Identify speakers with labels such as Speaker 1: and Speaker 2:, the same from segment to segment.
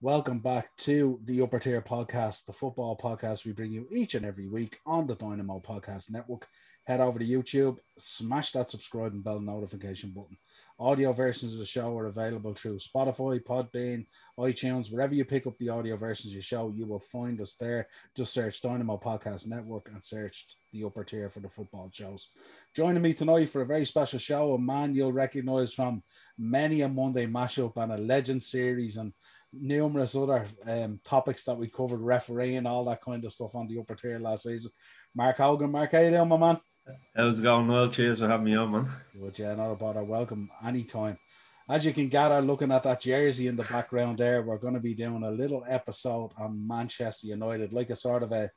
Speaker 1: Welcome back to the Upper Tier Podcast, the football podcast we bring you each and every week on the Dynamo Podcast Network. Head over to YouTube, smash that subscribe and bell notification button. Audio versions of the show are available through Spotify, Podbean, iTunes. Wherever you pick up the audio versions of the show, you will find us there. Just search Dynamo Podcast Network and search the Upper Tier for the football shows. Joining me tonight for a very special show, a man you'll recognise from many a Monday mashup and a legend series and numerous other topics that we covered, refereeing, all that kind of stuff on the Upper Tier last season. Mark Hogan. Mark, how you doing, my man?
Speaker 2: How's it going? Well, cheers for having me on, man.
Speaker 1: Good, yeah, not a bother. Welcome anytime. As you can gather, looking at that jersey in the background there, we're going to be doing a little episode on Manchester United, like a sort of a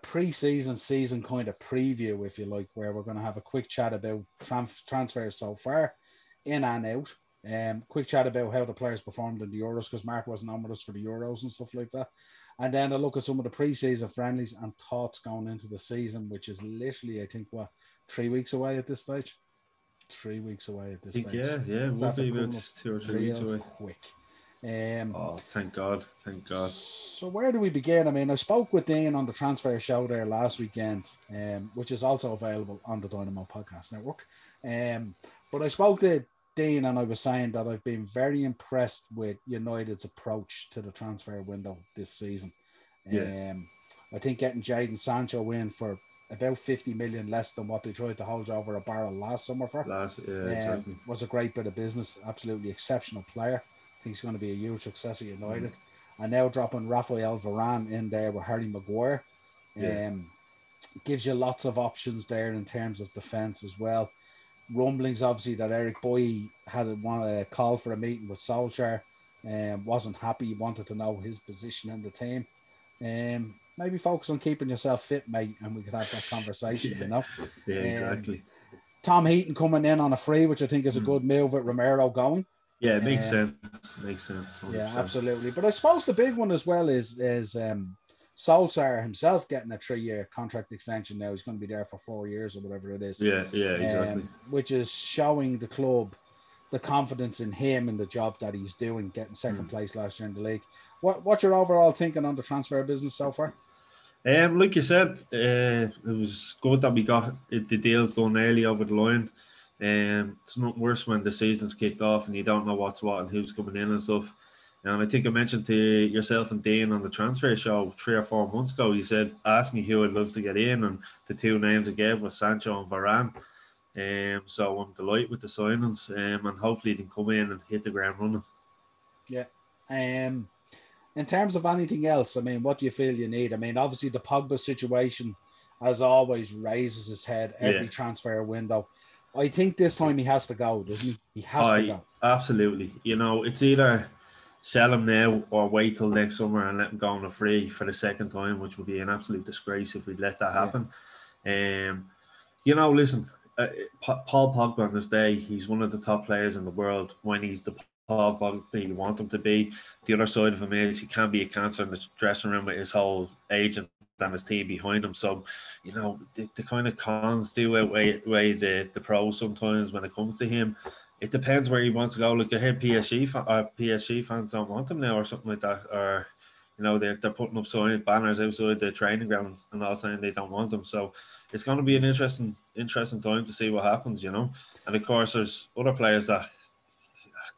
Speaker 1: pre-season season kind of preview, if you like, where we're going to have a quick chat about transfers so far, in and out. Quick chat about how the players performed in the Euros, because Mark wasn't on with us for the Euros and stuff like that. And then a look at some of the pre-season friendlies and thoughts going into the season, which is literally, I think, 3 weeks away at this stage? 3 weeks away at this stage.
Speaker 2: Yeah, we'll be about 2 or 3 weeks away.
Speaker 1: Quick.
Speaker 2: Thank God.
Speaker 1: So where do we begin? I mean, I spoke with Dean on the transfer show there last weekend, which is also available on the Dynamo Podcast Network. But I spoke to Dean and I was saying that I've been very impressed with United's approach to the transfer window this season. I think getting Jadon Sancho in for about 50 million less than what they tried to hold over a barrel last summer for
Speaker 2: exactly.
Speaker 1: was a great bit of business. Absolutely exceptional player. I think he's going to be a huge success at United. And now dropping Raphael Varane in there with Harry Maguire gives you lots of options there in terms of defence as well. Rumblings, obviously, that Eric Boy had a call for a meeting with Solskjaer and wasn't happy, wanted to know his position in the team. Maybe focus on keeping yourself fit, mate, and we could have that conversation, you know?
Speaker 2: Yeah, exactly.
Speaker 1: Tom Heaton coming in on a free, which I think is a good move with Romero going.
Speaker 2: Yeah, it makes sense. Makes sense. 100%.
Speaker 1: Yeah, absolutely. But I suppose the big one as well is Solskjaer himself getting a 3-year contract extension now. He's going to be there for 4 years or whatever it is.
Speaker 2: Yeah, exactly.
Speaker 1: Which is showing the club the confidence in him and the job that he's doing, getting second place last year in the league. What's your overall thinking on the transfer business so far?
Speaker 2: Like you said, it was good that we got the deals done early over the line. It's not worse when the season's kicked off and you don't know what's what and who's coming in and stuff. And I think I mentioned to yourself and Dean on the transfer show 3 or 4 months ago, you said, ask me who I'd love to get in, and the 2 names I gave was Sancho and Varane. So I'm delighted with the signings, and hopefully they can come in and hit the ground running.
Speaker 1: Yeah. In terms of anything else, I mean, what do you feel you need? I mean, obviously the Pogba situation, as always, raises his head every transfer window. I think this time he has to go, doesn't he? He has to go.
Speaker 2: Absolutely. You know, it's either sell him now or wait till next summer and let him go on a free for the second time, which would be an absolute disgrace if we'd let that happen. You know, listen, Paul Pogba on this day, he's one of the top players in the world when he's the Paul Pogba you want him to be. The other side of him is he can be a cancer in the dressing room with his whole agent and his team behind him. So, you know, the kind of cons do outweigh the pros sometimes when it comes to him. It depends where he wants to go. Like I heard PSG fans don't want him now or something like that. Or, you know, they're putting up banners outside the training grounds and all saying they don't want him. So it's going to be an interesting time to see what happens, you know. And of course, there's other players that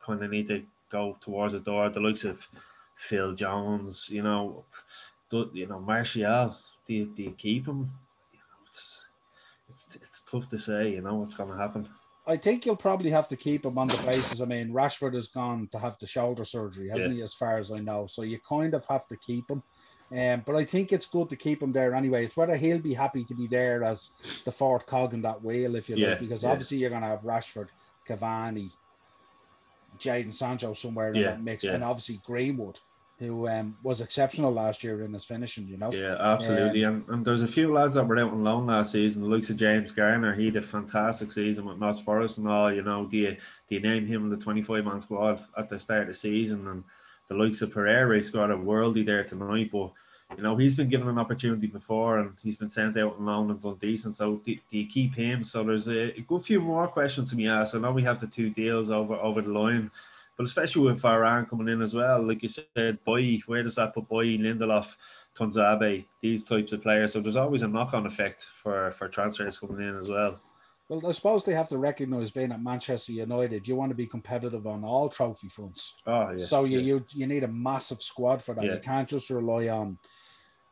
Speaker 2: kind of need to go towards the door. The likes of Phil Jones, you know, Martial. Do you keep him? You know, it's tough to say. You know what's going to happen.
Speaker 1: I think you'll probably have to keep him on the basis. I mean, Rashford has gone to have the shoulder surgery, hasn't he, as far as I know? So you kind of have to keep him. But I think it's good to keep him there anyway. It's whether he'll be happy to be there as the fourth cog in that wheel, if you like, because obviously you're going to have Rashford, Cavani, Jadon Sancho somewhere in that mix, and obviously Greenwood, who was exceptional last year in his finishing, you know.
Speaker 2: Yeah, absolutely. And there's a few lads that were out on loan last season. The likes of James Garner, he had a fantastic season with Notts Forest and all, you know. Do you name him in the 25-man squad at the start of the season? And the likes of Pereira scored a worldie there tonight, but, you know, he's been given an opportunity before and he's been sent out on loan and done decent. So do you keep him? So there's a good few more questions to be asked. I know we have the 2 deals over the line. But especially with Varane coming in as well, like you said, Boy, where does that put Boy, Lindelof, Tonzabe, these types of players? So there's always a knock-on effect for transfers coming in as well.
Speaker 1: Well, I suppose they have to recognise, being at Manchester United, you want to be competitive on all trophy fronts.
Speaker 2: Oh, yeah.
Speaker 1: So you need a massive squad for that.
Speaker 2: Yeah.
Speaker 1: You can't just rely on,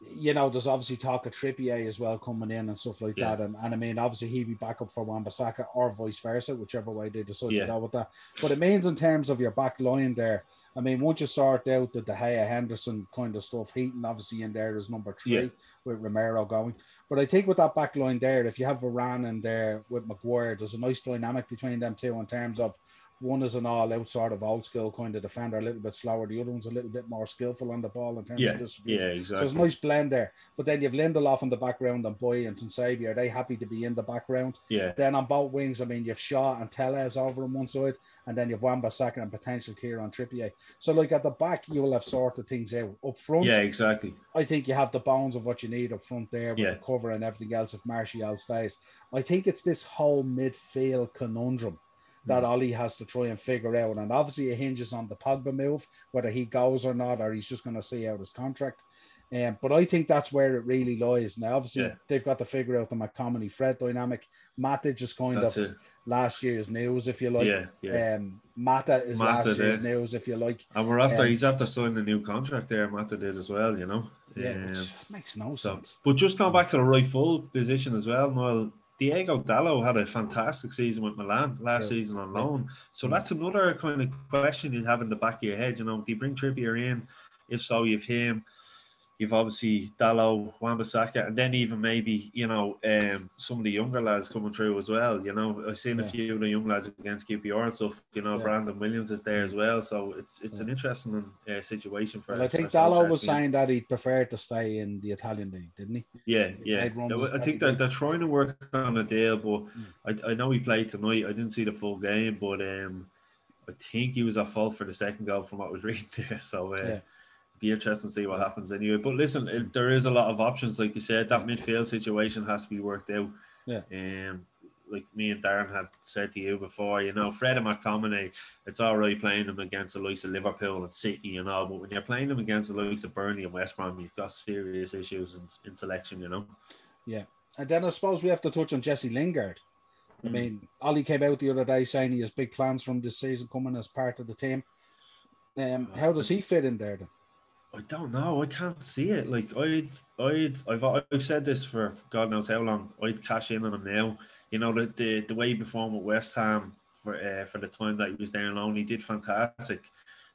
Speaker 1: there's obviously talk of Trippier as well coming in and stuff like that. And I mean, obviously he'd be back up for Wan-Bissaka or vice versa, whichever way they decide to go with that. But it means in terms of your back line there, I mean, once you sort out the De Gea, Henderson kind of stuff, Heaton obviously in there is number 3 with Romero going. But I think with that back line there, if you have Varane in there with Maguire, there's a nice dynamic between them two in terms of one is an all-out sort of old-school kind of defender, a little bit slower. The other one's a little bit more skillful on the ball in terms of distribution.
Speaker 2: Yeah, exactly.
Speaker 1: So it's a nice blend there. But then you've Lindelof in the background and Boy and Tonsabi. Are they happy to be in the background?
Speaker 2: Yeah.
Speaker 1: Then on both wings, I mean, you've Shaw and Tellez over on one side, and then you've Wan-Bissaka and potential Kieran Trippier. So, like, at the back, you will have sorted things out. Up front,
Speaker 2: yeah, exactly.
Speaker 1: I think you have the bones of what you need up front there with the cover and everything else if Martial stays. I think it's this whole midfield conundrum that Ollie has to try and figure out. And obviously it hinges on the Pogba move, whether he goes or not, or he's just going to see out his contract. But I think that's where it really lies. Now, obviously, they've got to figure out the McTominay-Fred dynamic. Mata just kind of last year's news, if you like. Mata is last year's news, if you like.
Speaker 2: And he's after signing a new contract there. Mata did as well,
Speaker 1: which makes no sense.
Speaker 2: But just going back to the right full position as well, Noel, Diego Dallo had a fantastic season with Milan last season on loan. So that's another kind of question you'd have in the back of your head. Do you bring Trippier in? If so, you've him. You've obviously Dallo, Wan-Bissaka, and then even maybe, some of the younger lads coming through as well. I've seen a few of the young lads against QPR and stuff. Brandon Williams is there as well. So it's an interesting situation for.
Speaker 1: Well, I think Dallo was saying that he'd prefer to stay in the Italian league, didn't he?
Speaker 2: Yeah. I think that they're trying to work on a deal, but I know he played tonight. I didn't see the full game, but I think he was at fault for the second goal from what I was reading there. So. Be interesting to see what happens anyway. But listen, there is a lot of options, like you said. That midfield situation has to be worked out. Like me and Darren had said to you before, Fred and McTominay, it's all right playing them against the likes of Liverpool and City but when you're playing them against the likes of Burnley and West Brom, you've got serious issues in selection,
Speaker 1: Yeah. And then I suppose we have to touch on Jesse Lingard. I mean, Ollie came out the other day saying he has big plans from this season coming as part of the team. How does he fit in there then?
Speaker 2: I don't know. I can't see it. Like I've said this for God knows how long. I'd cash in on him now. The way he performed with West Ham for the time that he was there alone, he did fantastic.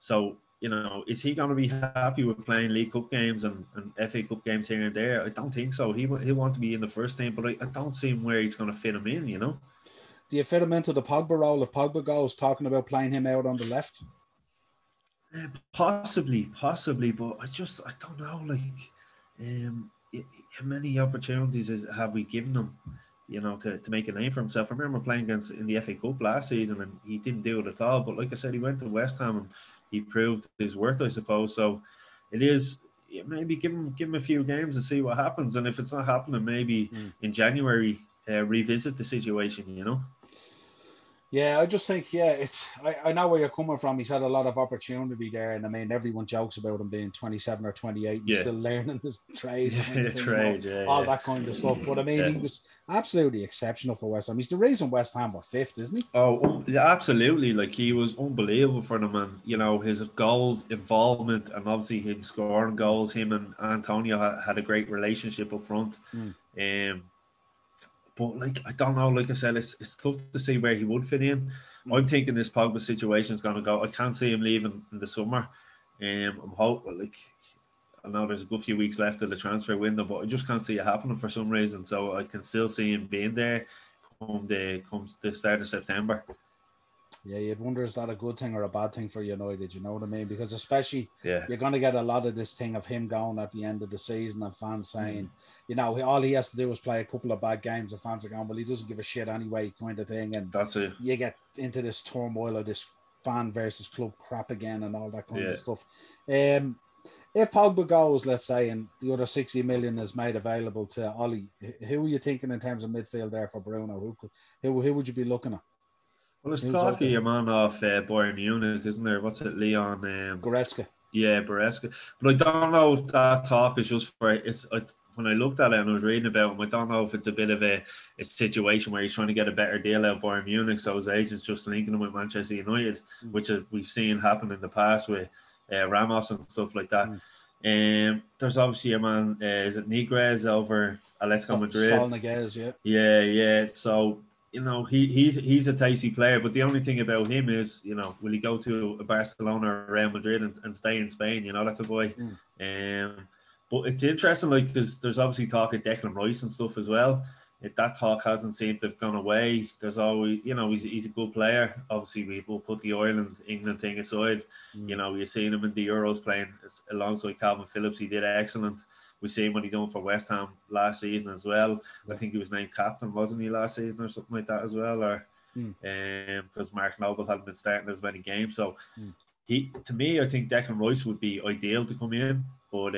Speaker 2: So is he going to be happy with playing League Cup games and FA Cup games here and there? I don't think so. He'll want to be in the first team, but I don't see him where he's going to fit him in. Do
Speaker 1: you fit him into the Pogba role if Pogba goes? Talking about playing him out on the left.
Speaker 2: Possibly, but I don't know. Like, how many opportunities have we given him? To make a name for himself. I remember playing against in the FA Cup last season, and he didn't do it at all. But like I said, he went to West Ham and he proved his worth, I suppose. So it is maybe give him a few games and see what happens. And if it's not happening, maybe in January revisit the situation.
Speaker 1: Yeah, I just think, I know where you're coming from. He's had a lot of opportunity there. And I mean, everyone jokes about him being 27 or 28 and still learning his trade. All that kind of stuff. But I mean, he was absolutely exceptional for West Ham. He's the reason West Ham were fifth, isn't he?
Speaker 2: Oh, absolutely. Like, he was unbelievable for them. And, his goals involvement and obviously him scoring goals, him and Antonio had a great relationship up front. But, like, I don't know. Like I said, it's tough to see where he would fit in. I'm thinking this Pogba situation is going to go. I can't see him leaving in the summer. I'm hoping, like, I know there's a good few weeks left of the transfer window, but I just can't see it happening for some reason. So I can still see him being there come the start of September.
Speaker 1: Yeah, you'd wonder, is that a good thing or a bad thing for United? You know what I mean? Because especially you're going to get a lot of this thing of him going at the end of the season and fans saying, all he has to do is play a couple of bad games and fans are going, well, he doesn't give a shit anyway, kind of thing. And
Speaker 2: that's it.
Speaker 1: You get into this turmoil of this fan versus club crap again and all that kind of stuff. If Pogba goes, let's say, and the other 60 million is made available to Ollie, who are you thinking in terms of midfield there for Bruno? Who would you be looking at?
Speaker 2: Well, it's
Speaker 1: Who's out
Speaker 2: talking
Speaker 1: there?
Speaker 2: your man off Bayern Munich, isn't there? What's it, Leon?
Speaker 1: Goretzka.
Speaker 2: Yeah, Bereska. But I don't know if that talk is just for it's. When I looked at it and I was reading about him, I don't know if it's a bit of a situation where he's trying to get a better deal out of Bayern Munich, so his agent's just linking him with Manchester United, which we've seen happen in the past with Ramos and stuff like that. There's obviously a man, is it Niguez over Atletico Madrid?
Speaker 1: Sol Niguez, yeah.
Speaker 2: Yeah. So he's a tasty player, but the only thing about him is, will he go to a Barcelona or Real Madrid and stay in Spain? That's a boy. But it's interesting, like, because there's obviously talk of Declan Rice and stuff as well. If that talk hasn't seemed to have gone away, there's always, he's a good player. Obviously, we will put the England thing aside. You've seen him in the Euros playing alongside Calvin Phillips. He did excellent. We seen what he done for West Ham last season as well. Yeah. I think he was named captain, wasn't he, last season or something like that as well? Or because Mark Noble hadn't been starting as many games. So to me, I think Declan Rice would be ideal to come in, but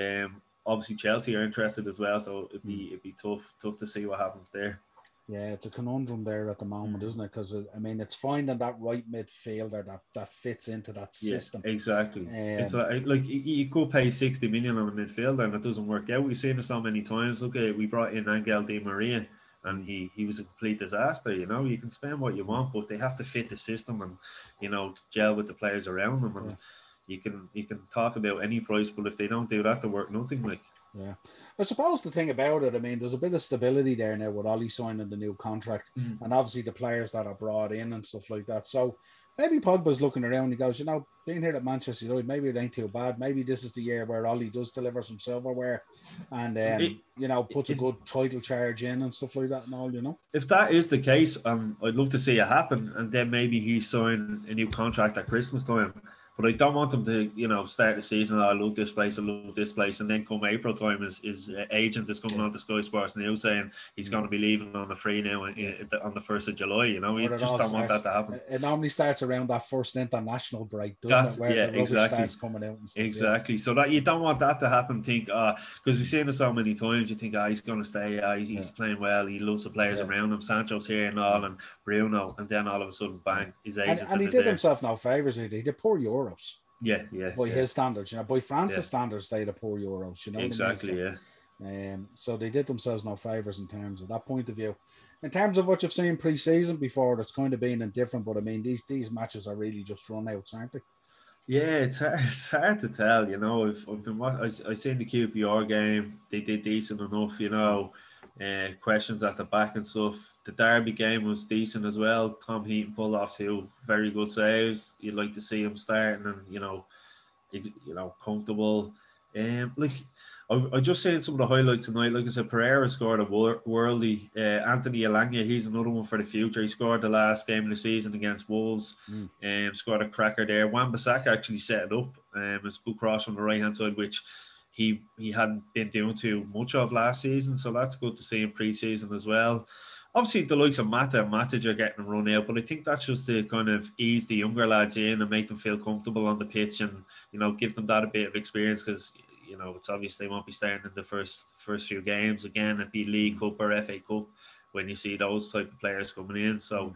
Speaker 2: obviously Chelsea are interested as well, so it'd be tough to see what happens there.
Speaker 1: Yeah, it's a conundrum there at the moment, isn't it? Because it's finding that right midfielder that fits into that system.
Speaker 2: Yeah, exactly. It's like you could pay 60 million on a midfielder and it doesn't work out. We've seen it so many times. Okay, we brought in Angel Di Maria and he was a complete disaster. You can spend what you want, but they have to fit the system and gel with the players around them. And you can talk about any price, but if they don't do that, they're worth nothing. Like.
Speaker 1: Yeah, I suppose the thing about it, there's a bit of stability there now with Ollie signing the new contract, and obviously the players that are brought in and stuff like that. So maybe Pogba's looking around. He goes, being here at Manchester United, maybe it ain't too bad. Maybe this is the year where Ollie does deliver some silverware, and puts a good title charge in and stuff like that and all.
Speaker 2: If that is the case, I'd love to see it happen, and then maybe he sign a new contract at Christmas time. But I don't want them to, start the season. I love this place, and then come April time, his agent is coming on to Sky Sports News saying he's going to be leaving on the free now on the 1st of July. You just don't want that to happen.
Speaker 1: It normally starts around that first international break, doesn't it? Where the rubbish starts coming out and stuff.
Speaker 2: Exactly. So that you don't want that to happen. Think, because we've seen it so many times. You think, he's going to stay. He's playing well. He loves the players around him. Sancho's here and all, and Bruno, and then all of a sudden, bang, his agent.
Speaker 1: And he did himself no favors. He did poor Euros.
Speaker 2: Yeah.
Speaker 1: By his standards, by France's standards, they had poor Euros.
Speaker 2: Exactly.
Speaker 1: So they did themselves no favors in terms of that point of view. In terms of what you've seen pre-season before, that's kind of been indifferent. But these matches are really just run-outs, aren't they?
Speaker 2: Yeah, it's hard to tell. I've seen the QPR game. They did decent enough. Questions at the back and stuff. The Derby game was decent as well. Tom Heaton pulled off 2 very good saves. You'd like to see him starting and comfortable. I just seen some of the highlights tonight. Like I said, Pereira scored a worldie. Anthony Elanga, he's another one for the future. He scored the last game of the season against Wolves. Scored a cracker there. Wan-Bissaka actually set it up. It's a good cross from the right hand side, which he hadn't been doing too much of last season, so that's good to see in pre-season as well. Obviously, the likes of Mata and Matic are getting run out, but I think that's just to kind of ease the younger lads in and make them feel comfortable on the pitch and, give them that a bit of experience because, it's obvious they won't be starting in the first few games. Again, it'd be League Cup or FA Cup when you see those type of players coming in. So,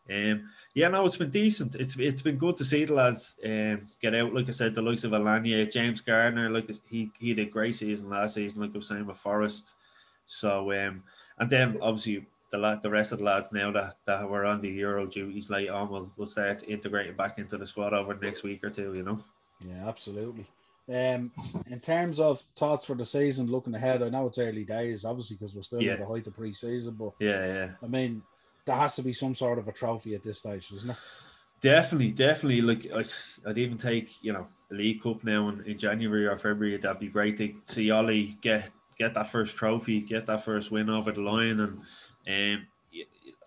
Speaker 2: it's been decent. It's been good to see the lads get out. Like I said, the likes of Alanya, James Gardner, like he did a great season last season, like I was saying with Forest. So and then obviously the rest of the lads now that were on the Euro duties late on will start integrating back into the squad over the next week or two.
Speaker 1: Yeah, absolutely. In terms of thoughts for the season, looking ahead, I know it's early days, obviously, because we're still at the height of pre-season, but there has to be some sort of a trophy at this stage, isn't there?
Speaker 2: Definitely. Like I'd even take a League Cup now in January or February. That'd be great to see Ollie get that first trophy, get that first win over the line, and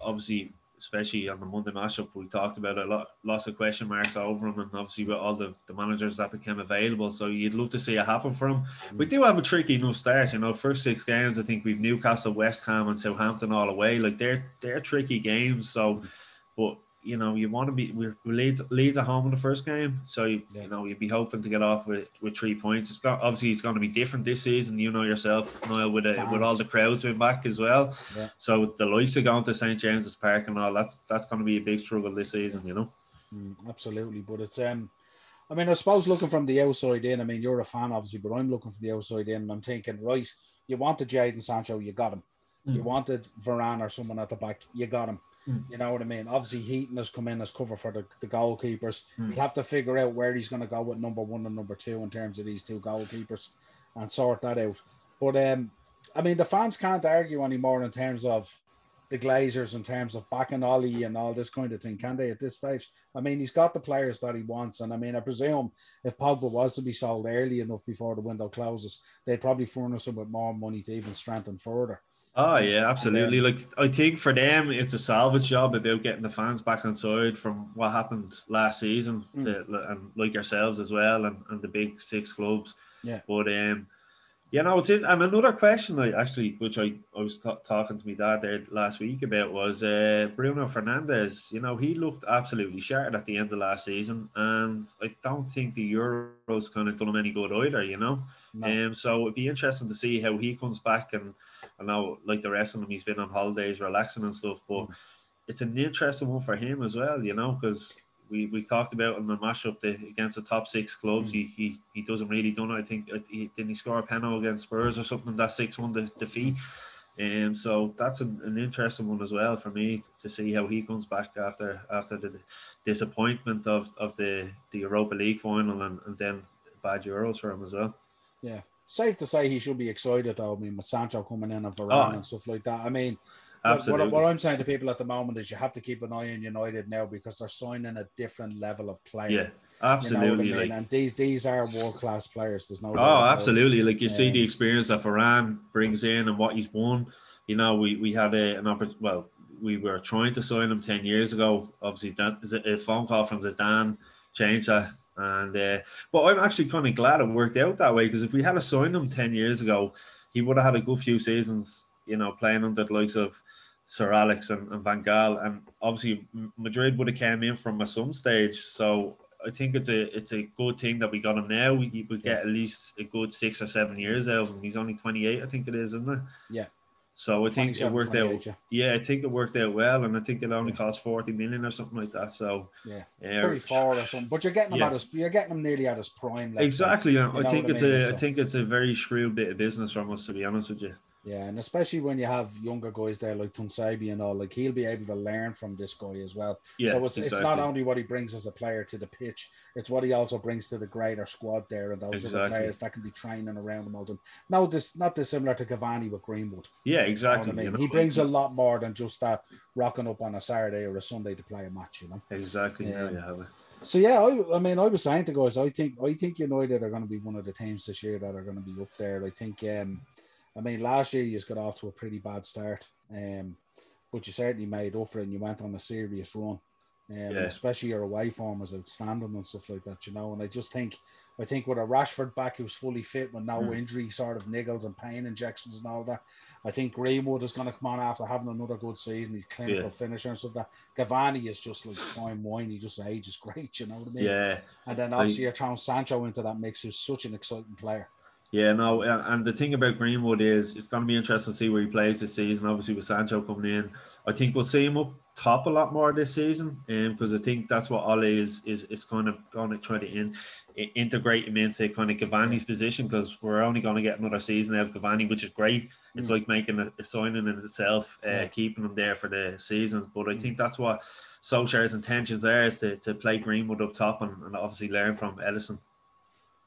Speaker 2: obviously, especially on the Monday matchup, we talked about lots of question marks over him, and obviously with all the managers that became available. So you'd love to see it happen for him. We do have a tricky enough start, first 6 games. I think we've Newcastle, West Ham, and Southampton all away. Like they're tricky games. So, but you want to be we're Leeds at home in the first game, so you'd be hoping to get off with 3 points. It's going to be different this season. You know yourself, Niall, with all the crowds being back as well.
Speaker 1: Yeah.
Speaker 2: So the likes of going to St James's Park and all that's going to be a big struggle this season.
Speaker 1: Absolutely, but it's I mean, I suppose looking from the outside in, I mean, you're a fan, obviously, but I'm looking from the outside in and I'm thinking, right, you wanted Jadon Sancho, you got him. You wanted Varane or someone at the back, you got him. You know what I mean? Obviously, Heaton has come in as cover for the goalkeepers. You have to figure out where he's going to go with number 1 and number 2 in terms of these two goalkeepers and sort that out. But, I mean, the fans can't argue anymore in terms of the Glazers, in terms of backing Ollie and all this kind of thing, can they, at this stage? I mean, he's got the players that he wants. And, I mean, I presume if Pogba was to be sold early enough before the window closes, they'd probably furnish him with more money to even strengthen further.
Speaker 2: Oh yeah, absolutely. Like I think for them, it's a salvage job about getting the fans back on side from what happened last season, and like yourselves as well, and the big 6 clubs.
Speaker 1: Yeah.
Speaker 2: But it's in. And another question, which I was talking to my dad there last week about was Bruno Fernandes. He looked absolutely shattered at the end of last season, and I don't think the Euros kind of done him any good either.
Speaker 1: No.
Speaker 2: So it'd be interesting to see how he comes back. And I know, like the rest of them, he's been on holidays, relaxing and stuff. But it's an interesting one for him as well, because we talked about in the matchup against the top 6 clubs. He doesn't really done it. I think didn't he score a penalty against Spurs or something, that 6-1 defeat. So that's an interesting one as well for me to see how he comes back after the disappointment of the Europa League final and then bad Euros for him as well.
Speaker 1: Yeah. Safe to say he should be excited, though. I mean, with Sancho coming in and Varane and stuff like that. I mean,
Speaker 2: absolutely.
Speaker 1: What I'm saying to people at the moment is you have to keep an eye on United now because they're signing a different level of player.
Speaker 2: Yeah, absolutely.
Speaker 1: You know what I mean? And these are world-class players. There's no
Speaker 2: absolutely. Like you see the experience that Varane brings in and what he's won. We had an opportunity. Well, we were trying to sign him 10 years ago. Obviously, that is a phone call from Zidane changed that. And but I'm actually kind of glad it worked out that way, because if we had signed him 10 years ago, he would have had a good few seasons, playing under the likes of Sir Alex and Van Gaal, and obviously Madrid would have came in from some stage. So I think it's a good thing that we got him now. We get at least a good 6 or 7 years out of him. He's only 28, I think it is, isn't it?
Speaker 1: Yeah.
Speaker 2: So I think it worked out. Yeah, I think it worked out well, and I think it only cost 40 million or something like that. So
Speaker 1: 34 or something. But you're getting him you're getting him nearly at his prime.
Speaker 2: Exactly. I think it's a very shrewd bit of business from us, to be honest with you.
Speaker 1: Yeah, and especially when you have younger guys there like Tunsabi and all, like he'll be able to learn from this guy as well. Yeah, so it's not only what he brings as a player to the pitch, it's what he also brings to the greater squad there, and those other players that can be training around him all them. No, not dissimilar to Cavani with Greenwood.
Speaker 2: Yeah, exactly.
Speaker 1: You know, he brings a lot more than just that rocking up on a Saturday or a Sunday to play a match.
Speaker 2: Exactly. Yeah, you have it.
Speaker 1: So yeah, I mean, I was saying to guys, I think United are going to be one of the teams this year that are going to be up there. I think. I mean, last year you just got off to a pretty bad start, but you certainly made up for it and you went on a serious run. Especially your away form was outstanding and stuff like that, And I think with a Rashford back who's fully fit with no injury, sort of niggles and pain injections and all that, I think Greenwood is going to come on after having another good season. He's clinical finisher and stuff like that. Cavani is just like fine wine. He just ages great, you know what I mean?
Speaker 2: Yeah.
Speaker 1: And then obviously you're throwing Sancho into that mix, who's such an exciting player.
Speaker 2: Yeah, no, and the thing about Greenwood is it's going to be interesting to see where he plays this season. Obviously, with Sancho coming in, I think we'll see him up top a lot more this season, because I think that's what Ole is kind of going to try to integrate him into kind of Cavani's position, because we're only going to get another season out of Cavani, which is great. It's like making a signing in itself, keeping him there for the seasons. But I think that's what Solskjaer's intentions are, is to play Greenwood up top and obviously learn from Ellison.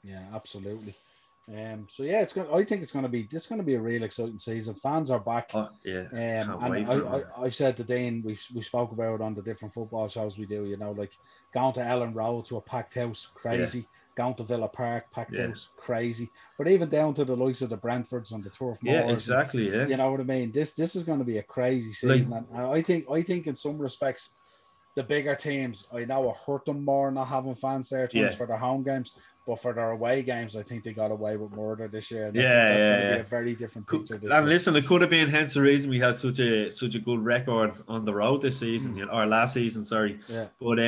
Speaker 1: Yeah, absolutely. So yeah, I think it's going to be a real exciting season. Fans are back. I've said to Dean, we spoke about it on the different football shows we do. Like going to Ellen Road to a packed house, crazy. Going to Villa Park, packed house, crazy. But even down to the likes of the Brentfords and the Turf Moors.
Speaker 2: Yeah, exactly.
Speaker 1: You know what I mean? This is going to be a crazy season, and I think in some respects, the bigger teams, I know it hurt them more not having fans there twice for their home games, but for their away games, I think they got away with murder this year. And I think that's going to be a very different picture this year.
Speaker 2: Listen, it could have been hence the reason we had such a good record on the road this season, or last season, sorry.
Speaker 1: Yeah.
Speaker 2: But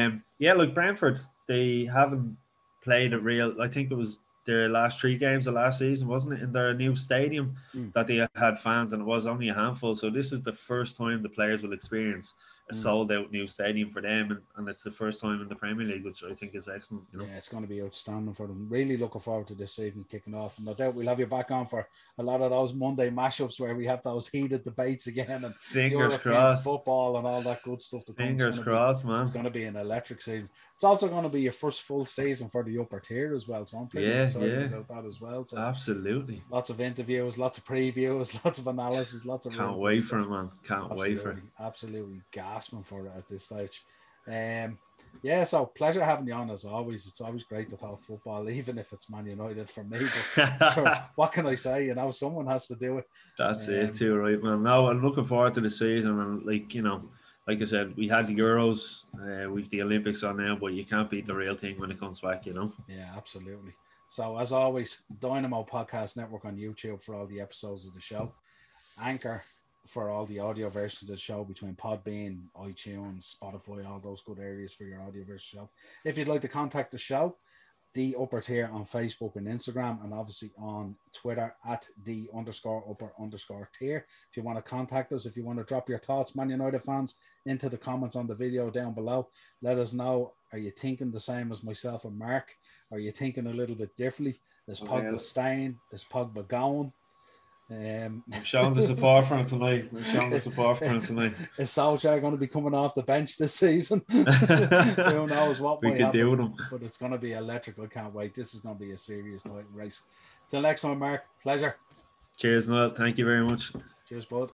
Speaker 2: look, Brentford, they haven't played a real. I think it was their last 3 games of last season, wasn't it, in their new stadium that they had fans, and it was only a handful. So this is the first time the players will experience a sold-out new stadium for them, and it's the first time in the Premier League, which I think is excellent. You know?
Speaker 1: Yeah, it's going to be outstanding for them. Really looking forward to this season kicking off. No doubt we'll have you back on for a lot of those Monday mashups where we have those heated debates again, and
Speaker 2: fingers
Speaker 1: European
Speaker 2: crossed,
Speaker 1: football and all that good stuff to come.
Speaker 2: Fingers crossed, man.
Speaker 1: It's going to be an electric season. It's also going to be your first full season for the upper tier as well, so I'm pretty excited about that as well. So
Speaker 2: absolutely,
Speaker 1: lots of interviews, lots of previews, lots of analysis, lots of.
Speaker 2: Can't wait for it, man. Can't wait for it.
Speaker 1: Absolutely gasping for it at this stage. Yeah, so pleasure having you on as always. It's always great to talk football, even if it's Man United for me. But sure, what can I say? You know, someone has to do it.
Speaker 2: That's it too, right, man. No, I'm looking forward to the season, and like I said, we had the Euros, we've the Olympics on now, but you can't beat the real thing when it comes back, you know.
Speaker 1: Yeah, absolutely. So as always, Dynamo Podcast Network on YouTube for all the episodes of the show. Anchor for all the audio versions of the show between Podbean, iTunes, Spotify, all those good areas for your audio version show. If you'd like to contact the show, the upper tier on Facebook and Instagram, and obviously on Twitter at _upper_tier. If you want to contact us, if you want to drop your thoughts, Man United fans, into the comments on the video down below, let us know. Are you thinking the same as myself and Mark? Are you thinking a little bit differently? Is Pogba staying? Is Pogba going?
Speaker 2: I'm showing the support for him tonight. Is
Speaker 1: Solskjaer going to be coming off the bench this season? Who knows what
Speaker 2: we
Speaker 1: might
Speaker 2: could
Speaker 1: happen,
Speaker 2: do with him.
Speaker 1: but it's going to be electric. I can't wait. This is going to be a serious title race. Till next time, Mark. Pleasure.
Speaker 2: Cheers, Noel. Thank you very much.
Speaker 1: Cheers, bud.